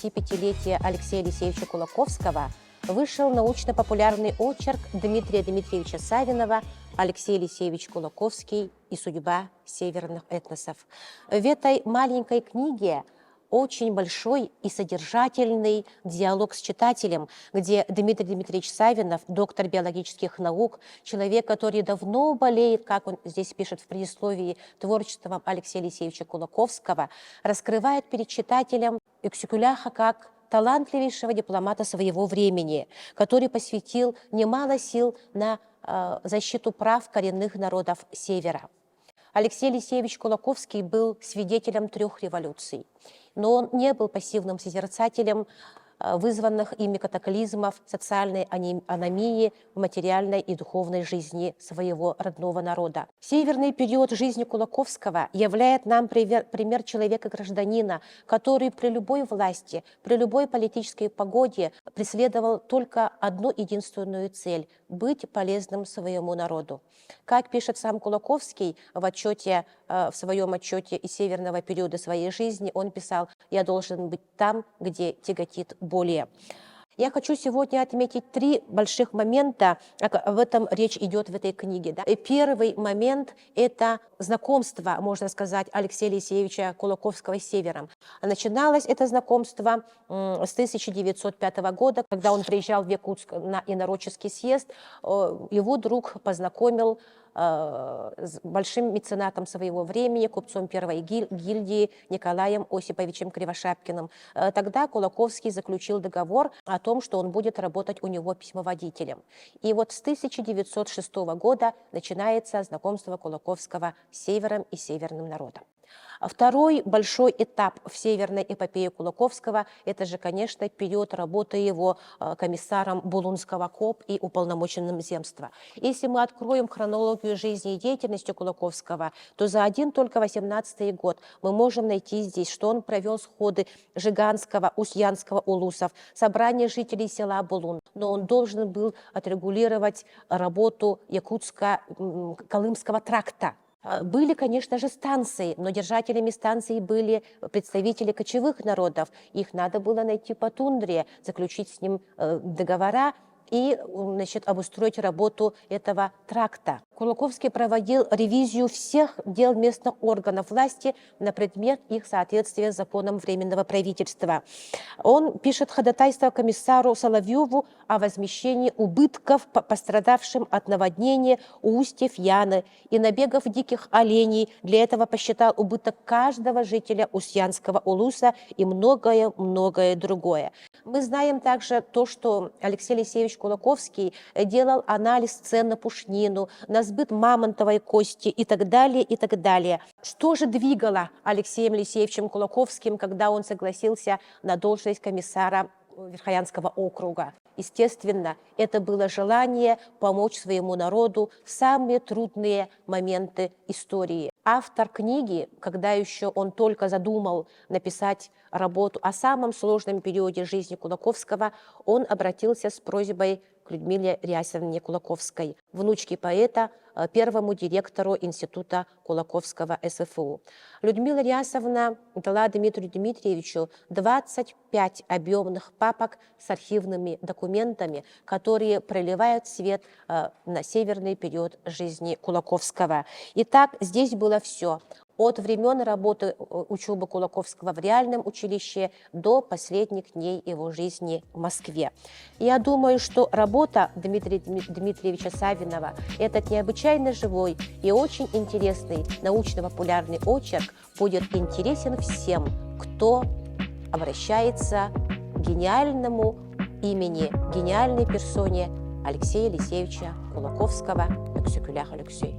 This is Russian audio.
25-летия Алексея Алексеевича Кулаковского вышел научно-популярный очерк Дмитрия Дмитриевича Савинова «Алексей Алексеевич Кулаковский и судьба северных этносов». В этой маленькой книге очень большой и содержательный диалог с читателем, где Дмитрий Дмитриевич Савинов, доктор биологических наук, человек, который давно болеет, как он здесь пишет в предисловии, творчеством Алексея Алексеевича Кулаковского, раскрывает перед читателем Ексюкуляха как талантливейшего дипломата своего времени, который посвятил немало сил на защиту прав коренных народов Севера. Алексей Алексеевич Кулаковский был свидетелем 3 революций, но он не был пассивным созерцателем вызванных ими катаклизмов, социальной аномии в материальной и духовной жизни своего родного народа. Северный период жизни Кулаковского являет нам пример человека-гражданина, который при любой власти, при любой политической погоде преследовал только одну единственную цель – быть полезным своему народу. Как пишет сам Кулаковский в своем отчете из северного периода своей жизни, он писал: «Я должен быть там, где тяготит более». Я хочу сегодня отметить 3 больших момента, об этом речь идет в этой книге. И первый момент – это знакомство, можно сказать, Алексея Алексеевича Кулаковского с Севером. Начиналось это знакомство с 1905 года, когда он приезжал в Якутск на инородческий съезд. Его друг познакомил с большим меценатом своего времени, купцом первой гильдии Николаем Осиповичем Кривошапкиным. Тогда Кулаковский заключил договор о том, что он будет работать у него письмоводителем. И вот с 1906 года начинается знакомство Кулаковского с Севером и северным народом. Второй большой этап в северной эпопее Кулаковского – это же, конечно, период работы его комиссаром Булунского КОП и уполномоченным земства. Если мы откроем хронологию жизни и деятельности Кулаковского, то за один только 18-й год мы можем найти здесь, что он провел сходы Жиганского, Устьянского улусов, собрание жителей села Булун, но он должен был отрегулировать работу Якутско-Колымского тракта. Были, конечно же, станции, но держателями станций были представители кочевых народов. Их надо было найти по тундре, заключить с ним договора и, обустроить работу этого тракта. Кулаковский проводил ревизию всех дел местных органов власти на предмет их соответствия законам Временного правительства. Он пишет ходатайство комиссару Соловьеву о возмещении убытков пострадавшим от наводнения устьев Яны и набегов диких оленей. Для этого посчитал убыток каждого жителя Устьянского улуса и многое-многое другое. Мы знаем также то, что Алексей Алексеевич Кулаковский делал анализ цен на пушнину, на сбыт мамонтовой кости и так далее, и так далее. Что же двигало Алексеем Алексеевичем Кулаковским, когда он согласился на должность комиссара Верхоянского округа? Естественно, это было желание помочь своему народу в самые трудные моменты истории. Автор книги, когда еще он только задумал написать работу о самом сложном периоде жизни Кулаковского, он обратился с просьбой к Людмиле Рясовне Кулаковской, внучке поэта, первому директору Института Кулаковского СФУ. Людмила Рясовна дала Дмитрию Дмитриевичу 25 объемных папок с архивными документами, которые проливают свет на северный период жизни Кулаковского. Итак, здесь было все. От времен работы учебы Кулаковского в реальном училище до последних дней его жизни в Москве. Я думаю, что работа Дмитрия Дмитриевича Савинова, этот необычайно живой и очень интересный научно-популярный очерк, будет интересен всем, кто обращается к гениальному имени, гениальной персоне Алексея Алексеевича Кулаковского. Ексюкулях Алексей.